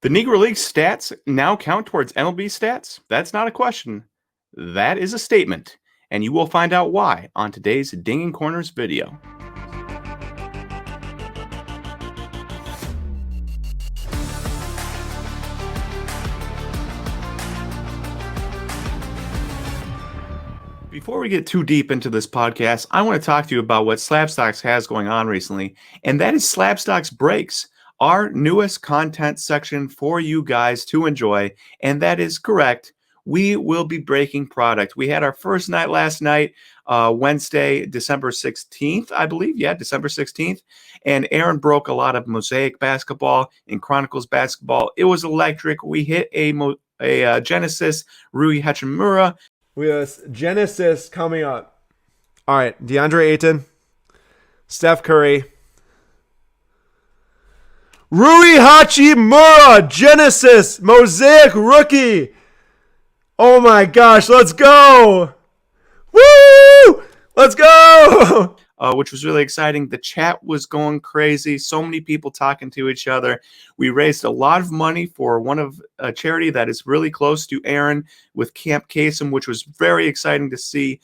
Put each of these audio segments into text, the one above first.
The Negro League stats now count towards MLB stats? That's not a question. That is a statement, and you will find out why on today's Dinging Corners video. Before we get too deep into this podcast, I want to talk to you about what Slabstocks has going on recently, and that is Slabstocks Breaks, our newest content section for you guys to enjoy, and that is correct. We will be breaking product. We had our first night last night, Wednesday, December 16th, I believe. Yeah, December 16th. And Aaron broke a lot of Mosaic basketball and Chronicles basketball. It was electric. We hit a Genesis Rui Hachimura. We have Genesis coming up. All right, DeAndre Ayton, Steph Curry, Rui Hachimura, Genesis, Mosaic rookie. Oh my gosh, let's go. Woo! Let's go! Which was really exciting. The chat was going crazy. So many people talking to each other. We raised a lot of money for one of a charity that is really close to Aaron with Camp Kasem, which was very exciting to see.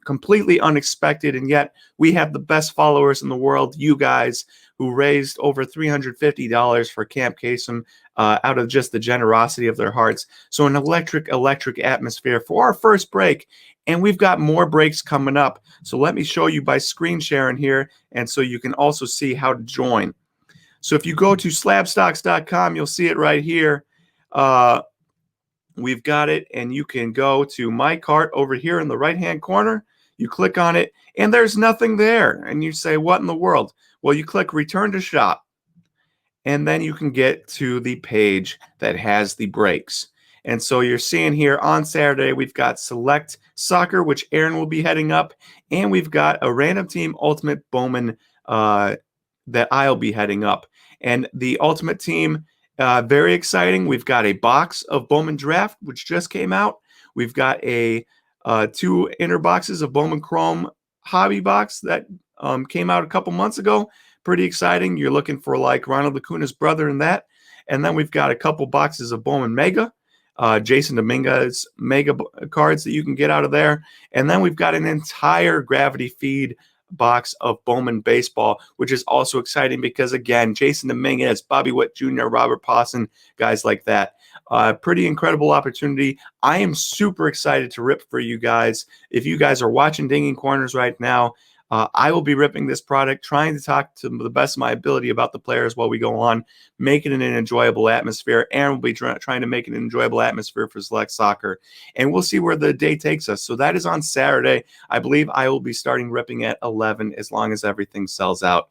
Completely unexpected, and yet we have the best followers in the world, you guys, who raised over $350 for Camp Kasem out of just the generosity of their hearts. So an electric atmosphere for our first break. And we've got more breaks coming up. So let me show you by screen sharing here. And so you can also see how to join. So if you go to slabstocks.com, you'll see it right here. We've got it. And you can go to my cart over here in the right-hand corner. You click on it and there's nothing there. And you say, what in the world? Well, you click return to shop. And then you can get to the page that has the breaks. And so you're seeing here on Saturday, we've got Select Soccer, which Aaron will be heading up. And we've got a Random Team Ultimate Bowman that I'll be heading up. And the Ultimate Team, very exciting. We've got a box of Bowman Draft, which just came out. We've got a 2 inner boxes of Bowman Chrome Hobby Box that came out a couple months ago. Pretty exciting. You're looking for like Ronald Acuna's brother in that. And then we've got a couple boxes of Bowman Mega. Jason Dominguez mega cards that you can get out of there. And then we've got an entire gravity feed box of Bowman baseball, which is also exciting because, again, Jason Dominguez, Bobby Witt Jr., Robert Posson, guys like that. Pretty incredible opportunity. I am super excited to rip for you guys. If you guys are watching Dinging Corners right now, I will be ripping this product, trying to talk to the best of my ability about the players while we go on, making it an enjoyable atmosphere. Aaron will be trying to make it an enjoyable atmosphere for Select Soccer. And we'll see where the day takes us. So that is on Saturday. I believe I will be starting ripping at 11 as long as everything sells out.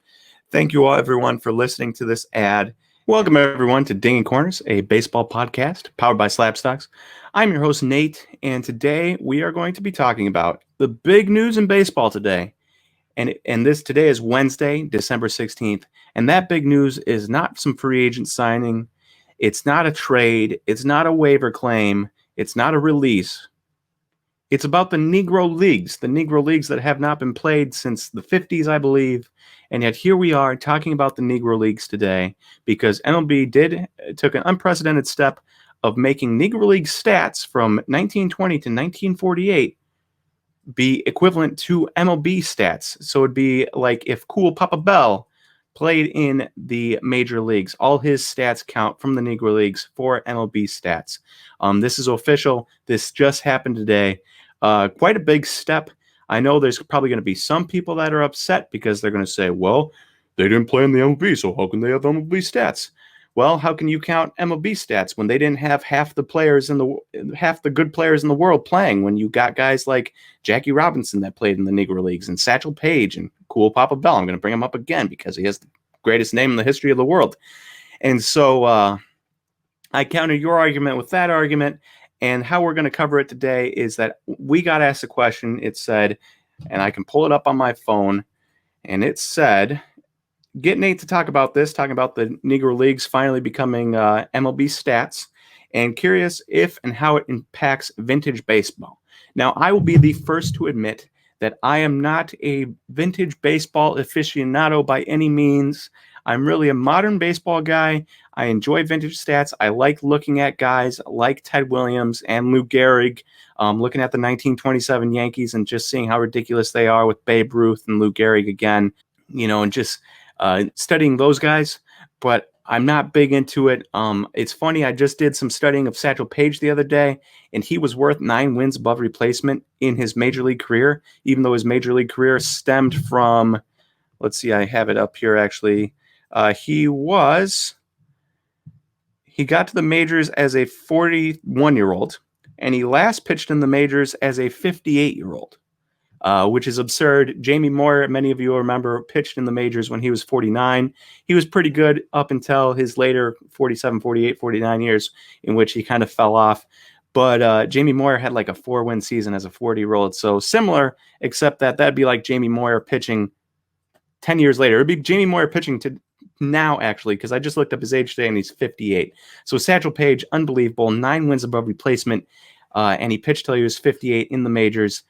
Thank you all, everyone, for listening to this ad. Welcome, everyone, to Dinging Corners, a baseball podcast powered by Slabstocks. I'm your host, Nate, and today we are going to be talking about the big news in baseball today. And this today is Wednesday, December 16th. And that big news is not some free agent signing. It's not a trade. It's not a waiver claim. It's not a release. It's about the Negro Leagues, the Negro Leagues that have not been played since the 50s, I believe. And yet here we are talking about the Negro Leagues today because MLB took an unprecedented step of making Negro League stats from 1920 to 1948 be equivalent to MLB stats. So it'd be like if Cool Papa Bell played in the major leagues, all his stats count from the Negro Leagues for MLB stats. This is official. This just happened today. Quite a big step. I know there's probably going to be some people that are upset because they're going to say, well, they didn't play in the MLB, so how can they have MLB stats? Well, how can you count MLB stats when they didn't have half the good players in the world playing? When you got guys like Jackie Robinson that played in the Negro Leagues and Satchel Paige and Cool Papa Bell. I'm going to bring him up again because he has the greatest name in the history of the world. And so I countered your argument with that argument. And how we're going to cover it today is that we got asked a question. It said, and I can pull it up on my phone, and it said, get Nate to talking about the Negro Leagues finally becoming MLB stats, and curious if and how it impacts vintage baseball. Now, I will be the first to admit that I am not a vintage baseball aficionado by any means. I'm really a modern baseball guy. I enjoy vintage stats. I like looking at guys like Ted Williams and Lou Gehrig, looking at the 1927 Yankees and just seeing how ridiculous they are with Babe Ruth and Lou Gehrig again, and just studying those guys. But I'm not big into it. It's funny. I just did some studying of Satchel Paige the other day, and he was worth 9 wins above replacement in his major league career, even though his major league career stemmed from, let's see, I have it up here actually. He got to the majors as a 41-year-old, and he last pitched in the majors as a 58-year-old. Which is absurd. Jamie Moyer, many of you remember, pitched in the majors when he was 49. He was pretty good up until his later 47, 48, 49 years, in which he kind of fell off. But Jamie Moyer had like a 4-win season as a 40-year-old. So similar, except that'd be like Jamie Moyer pitching 10 years later. It'd be Jamie Moyer pitching to now, actually, because I just looked up his age today, and he's 58. So Satchel Paige, unbelievable, 9 wins above replacement, and he pitched till he was 58 in the majors.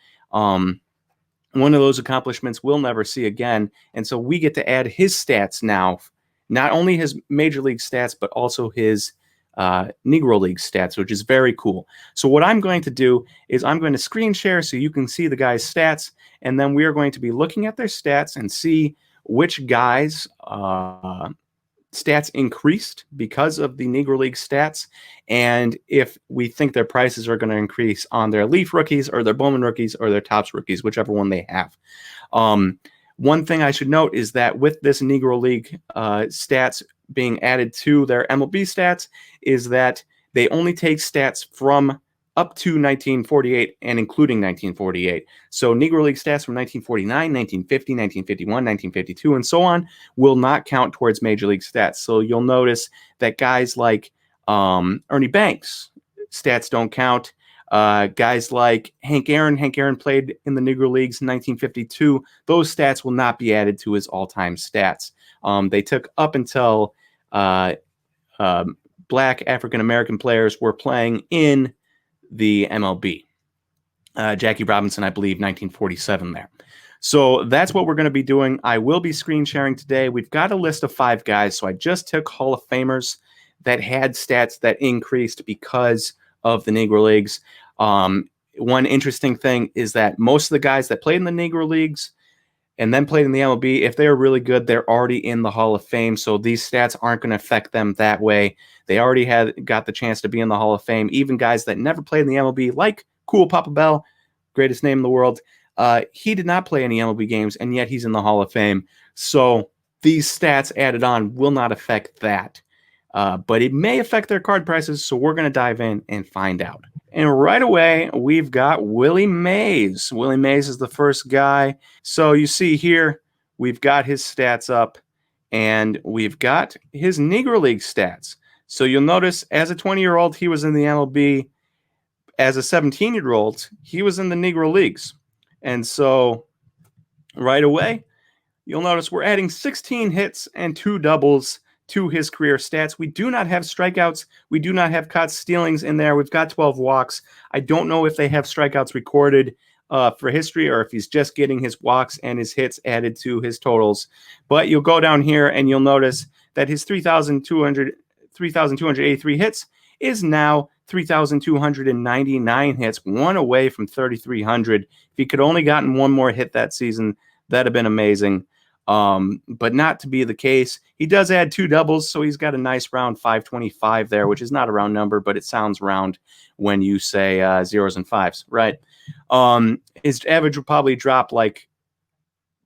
One of those accomplishments we'll never see again. And so we get to add his stats now, not only his major league stats, but also his Negro League stats, which is very cool. So what I'm going to do is I'm going to screen share so you can see the guys' stats, and then we are going to be looking at their stats and see which guys' stats increased because of the Negro League stats, and if we think their prices are going to increase on their Leaf rookies or their Bowman rookies or their Topps rookies, whichever one they have. One thing I should note is that with this Negro League stats being added to their MLB stats is that they only take stats from up to 1948 and including 1948. So Negro League stats from 1949, 1950, 1951, 1952, and so on will not count towards Major League stats. So you'll notice that guys like Ernie Banks, stats don't count. Guys like Hank Aaron played in the Negro Leagues in 1952. Those stats will not be added to his all-time stats. They took up until black African-American players were playing in the MLB. Jackie Robinson, I believe, 1947 there. So that's what we're going to be doing. I will be screen sharing today. We've got a list of 5 guys. So I just took Hall of Famers that had stats that increased because of the Negro Leagues. One interesting thing is that most of the guys that played in the Negro Leagues and then played in the MLB, if they're really good, they're already in the Hall of Fame. So these stats aren't going to affect them that way. They already got the chance to be in the Hall of Fame. Even guys that never played in the MLB, like Cool Papa Bell, greatest name in the world, he did not play any MLB games, and yet he's in the Hall of Fame. So these stats added on will not affect that. But it may affect their card prices, so we're going to dive in and find out. And right away, we've got Willie Mays. Willie Mays is the first guy. So you see here, we've got his stats up, and we've got his Negro League stats. So you'll notice as a 20-year-old, he was in the MLB. As a 17-year-old, he was in the Negro Leagues. And so right away, you'll notice we're adding 16 hits and 2 doubles to his career stats. We do not have strikeouts. We do not have caught stealings in there. We've got 12 walks. I don't know if they have strikeouts recorded for history or if he's just getting his walks and his hits added to his totals. But you'll go down here and you'll notice that his 3,283 hits is now 3,299 hits, one away from 3,300. If he could only gotten one more hit that season, that'd have been amazing. But not to be the case. He does add 2 doubles, so he's got a nice round 525 there, which is not a round number, but it sounds round when you say zeros and fives, right? His average would probably drop like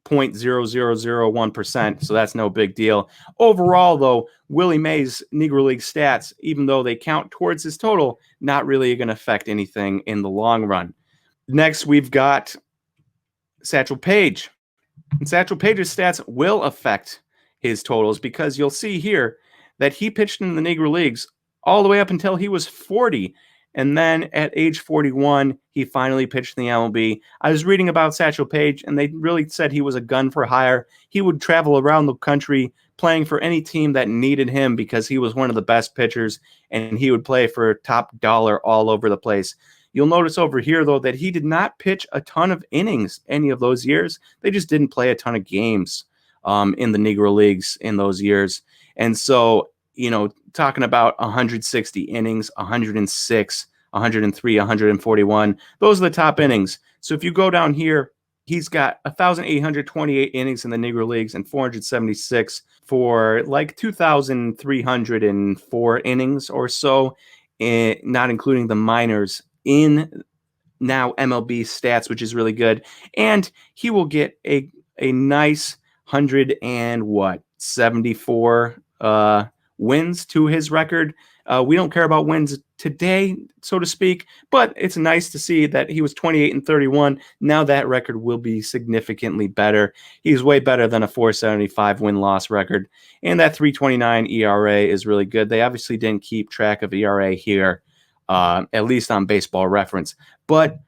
0.0001%, so that's no big deal. Overall, though, Willie Mays' Negro League stats, even though they count towards his total, not really going to affect anything in the long run. Next, we've got Satchel Paige. And Satchel Paige's stats will affect his totals because you'll see here that he pitched in the Negro Leagues all the way up until he was 40. And then at age 41, he finally pitched in the MLB. I was reading about Satchel Paige, and they really said he was a gun for hire. He would travel around the country playing for any team that needed him because he was one of the best pitchers, and he would play for top dollar all over the place. You'll notice over here, though, that he did not pitch a ton of innings any of those years. They just didn't play a ton of games. in the Negro Leagues in those years. And so, talking about 160 innings, 106, 103, 141, those are the top innings. So if you go down here, he's got 1,828 innings in the Negro Leagues and 476 for like 2,304 innings or so, not including the minors in now MLB stats, which is really good. And he will get a nice 74 wins to his record. We don't care about wins today, so to speak, but it's nice to see that he was 28-31. Now that record will be significantly better. He's way better than a 475 win-loss record, and that 3.29 ERA is really good. They obviously didn't keep track of ERA here, at least on Baseball Reference, but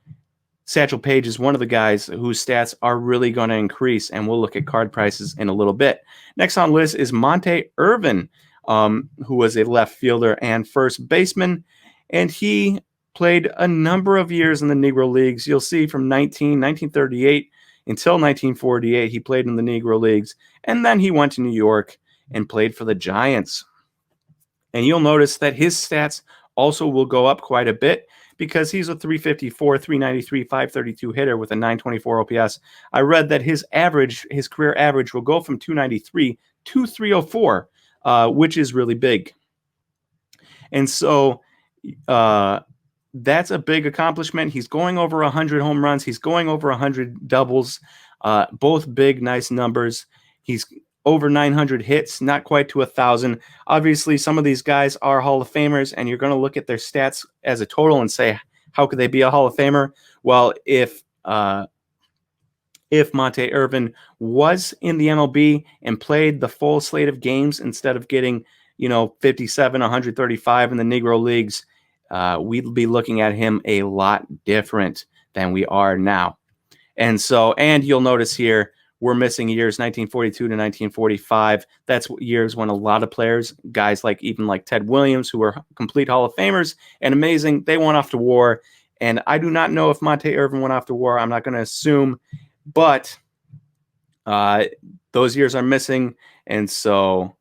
Satchel Paige is one of the guys whose stats are really going to increase, and we'll look at card prices in a little bit. Next on the list is Monte Irvine, who was a left fielder and first baseman, and he played a number of years in the Negro Leagues. You'll see from 1938 until 1948, he played in the Negro Leagues, and then he went to New York and played for the Giants. And you'll notice that his stats also will go up quite a bit, because he's a 354, 393, 532 hitter with a 924 OPS. I read that his career average will go from 293 to 304, which is really big. And so that's a big accomplishment. He's going over 100 home runs. He's going over 100 doubles, both big, nice numbers. He's over 900 hits, not quite to 1,000. Obviously, some of these guys are Hall of Famers, and you're going to look at their stats as a total and say, how could they be a Hall of Famer? Well, if Monte Irvine was in the MLB and played the full slate of games instead of getting, 57, 135 in the Negro Leagues, we'd be looking at him a lot different than we are now. And you'll notice here, we're missing years 1942 to 1945. That's years when a lot of players, guys like Ted Williams, who were complete Hall of Famers and amazing, they went off to war. And I do not know if Monte Irvine went off to war. I'm not going to assume, but those years are missing. And so,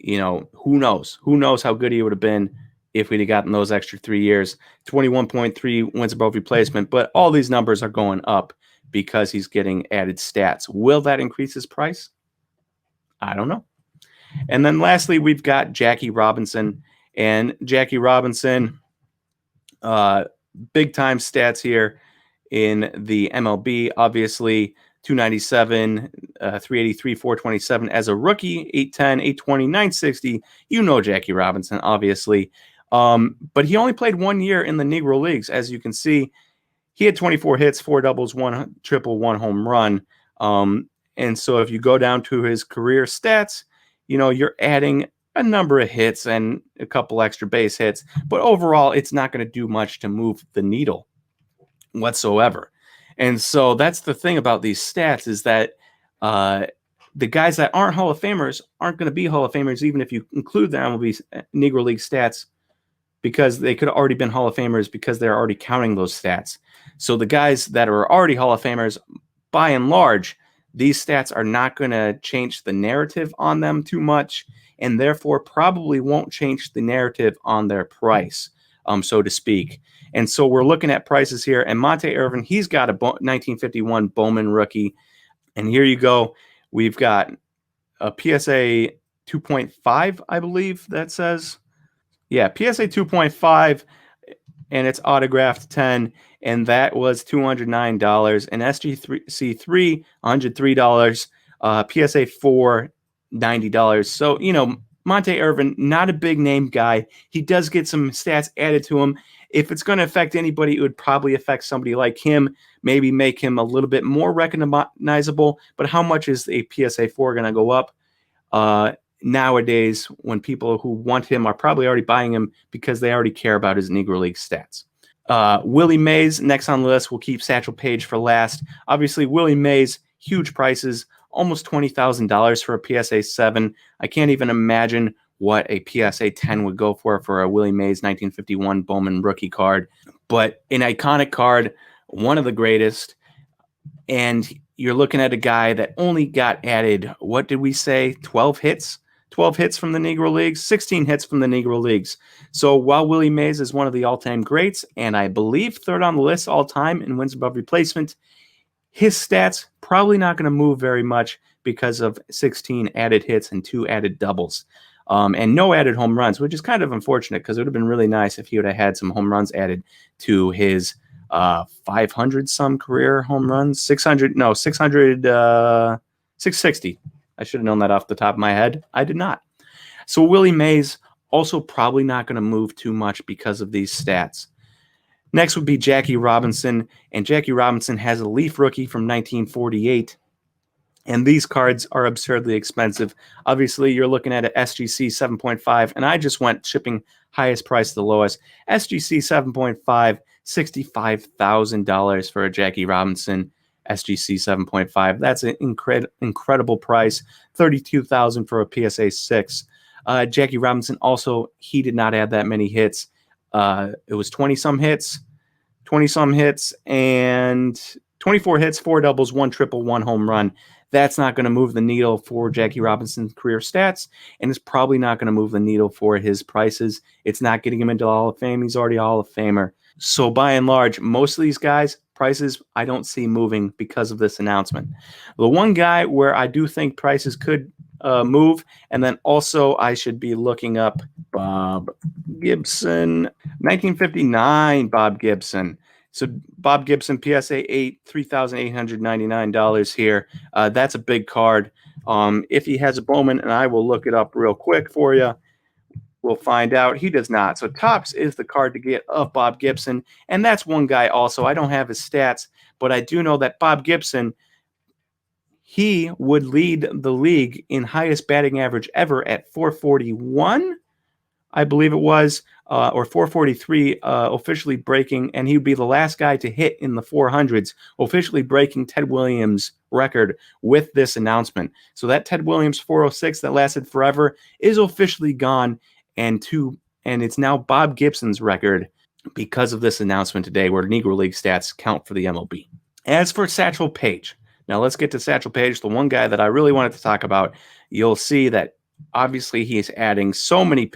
who knows? Who knows how good he would have been if we'd have gotten those extra 3 years. 21.3 wins above replacement, but all these numbers are going up because he's getting added stats. Will that increase his price? I don't know. And then lastly, we've got Jackie Robinson. And Jackie Robinson, big time stats here in the MLB. Obviously, 297, 383, 427 as a rookie, 810, 820, 960. Jackie Robinson, obviously. But he only played 1 year in the Negro Leagues, as you can see. He had 24 hits, 4 doubles, 1 triple, 1 home run. And so if you go down to his career stats, you're adding a number of hits and a couple extra base hits. But overall, it's not going to do much to move the needle whatsoever. And so that's the thing about these stats, is that the guys that aren't Hall of Famers aren't going to be Hall of Famers, even if you include the MLB Negro League stats, because they could have already been Hall of Famers because they're already counting those stats. So the guys that are already Hall of Famers, by and large, these stats are not going to change the narrative on them too much, and therefore probably won't change the narrative on their price, so to speak. And so we're looking at prices here, and Monte Irvine, he's got a 1951 Bowman rookie. And here you go. We've got a PSA 2.5, I believe that says. Yeah, PSA 2.5, and it's autographed 10, and that was $209. And SGC3, $103. PSA 4, $90. So, Monte Irvine, not a big name guy. He does get some stats added to him. If it's going to affect anybody, it would probably affect somebody like him, maybe make him a little bit more recognizable. But how much is a PSA 4 going to go up? Nowadays, when people who want him are probably already buying him because they already care about his Negro League stats. Willie Mays, next on the list. We'll keep Satchel Paige for last. Obviously, Willie Mays, huge prices, almost $20,000 for a PSA 7. I can't even imagine what a PSA 10 would go for a Willie Mays 1951 Bowman rookie card. But an iconic card, one of the greatest. And, you're looking at a guy that only got added, what did we say, 12 hits? 12 hits from the Negro Leagues, 16 hits from the Negro Leagues. So while Willie Mays is one of the all-time greats, and I believe third on the list all-time in wins above replacement, his stats probably not going to move very much because of 16 added hits and 2 added doubles. And no added home runs, which is kind of unfortunate because it would have been really nice if he would have had some home runs added to his 500 some career home runs, 660. I should have known that off the top of my head. I did not. So Willie Mays also probably not going to move too much because of these stats. Next would be Jackie Robinson, and Jackie Robinson has a Leaf rookie from 1948. And these cards are absurdly expensive. Obviously, you're looking at an SGC 7.5, and I just went shipping highest price to the lowest. SGC 7.5, $65,000 for a Jackie Robinson SGC 7.5. That's an incredible price. $32,000 for a PSA 6. Jackie Robinson also, he did not add that many hits. It was 20-some hits, and 24 hits, 4 doubles, 1 triple, 1 home run. That's not going to move the needle for Jackie Robinson's career stats, and it's probably not going to move the needle for his prices. It's not getting him into the Hall of Fame. He's already a Hall of Famer. So by and large, most of these guys, prices I don't see moving because of this announcement. The one guy where I do think prices could move, and then also I should be looking up Bob Gibson, 1959 Bob Gibson. So Bob Gibson, PSA 8, $3,899 here. That's a big card. If he has a Bowman, and I will look it up real quick for you, we'll find out. He does not. So Topps is the card to get of Bob Gibson, and that's one guy also. I don't have his stats, but I do know that Bob Gibson, he would lead the league in highest batting average ever at 441, I believe it was, or 443, officially breaking, and he would be the last guy to hit in the 400s, officially breaking Ted Williams' record with this announcement. So that Ted Williams 406 that lasted forever is officially gone, and it's now Bob Gibson's record because of this announcement today, where Negro League stats count for the MLB. As for Satchel Paige, now let's get to Satchel Paige, the one guy that I really wanted to talk about. You'll see that obviously he's adding so many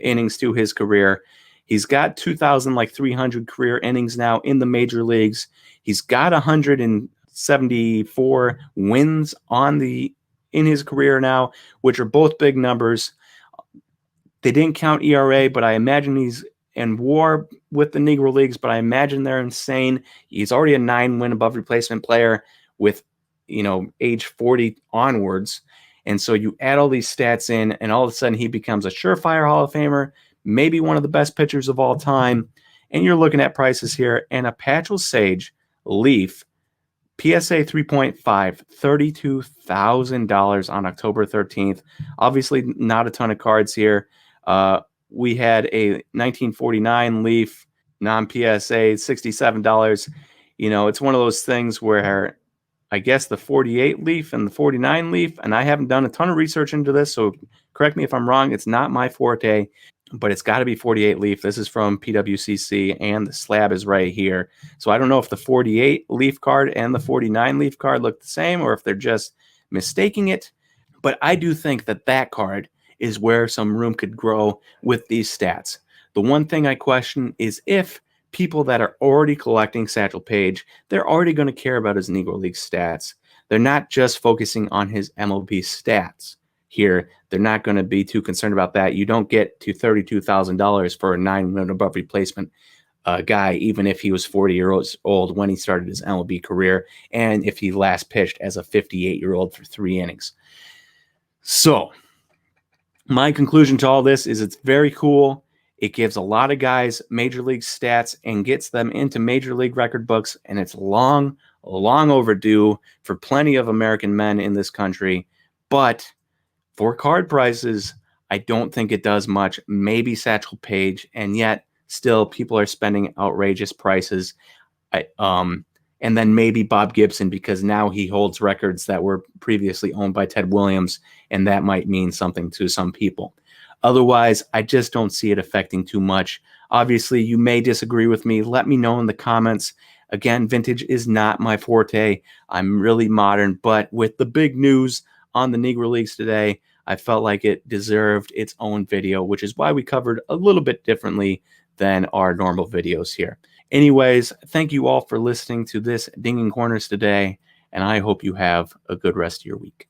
innings to his career. He's got 2,300 career innings now in the major leagues. He's got 174 wins in his career now, which are both big numbers. They didn't count ERA, but I imagine he's in WAR with the Negro Leagues, but I imagine they're insane. He's already a 9-win above replacement player with, age 40 onwards. And so you add all these stats in, and all of a sudden he becomes a surefire Hall of Famer, maybe one of the best pitchers of all time. And you're looking at prices here, and a Patchel Sage Leaf PSA 3.5, $32,000 on October 13th. Obviously, not a ton of cards here. We had a 1949 Leaf non-PSA, $67. It's one of those things where I guess the 48 Leaf and the 49 Leaf, and I haven't done a ton of research into this, so correct me if I'm wrong. It's not my forte, but it's got to be 48 Leaf. This is from PWCC, and the slab is right here. So I don't know if the 48 Leaf card and the 49 Leaf card look the same, or if they're just mistaking it. But I do think that card is where some room could grow with these stats. The one thing I question is if people that are already collecting Satchel Paige, they're already going to care about his Negro League stats. They're not just focusing on his MLB stats here. They're not going to be too concerned about that. You don't get to $32,000 for a 9-win above replacement guy, even if he was 40 years old when he started his MLB career, and if he last pitched as a 58-year-old for 3 innings. So my conclusion to all this is it's very cool. It gives a lot of guys major league stats and gets them into major league record books, and it's long overdue for plenty of American men in this country. But for card prices, I don't think it does much. Maybe Satchel Paige, and yet still people are spending outrageous prices. And then maybe Bob Gibson, because now he holds records that were previously owned by Ted Williams, and that might mean something to some people. Otherwise, I just don't see it affecting too much. Obviously, you may disagree with me. Let me know in the comments. Again, vintage is not my forte. I'm really modern, but with the big news on the Negro Leagues today, I felt like it deserved its own video, which is why we covered a little bit differently than our normal videos here. Anyways, thank you all for listening to this Dinging Corners today, and I hope you have a good rest of your week.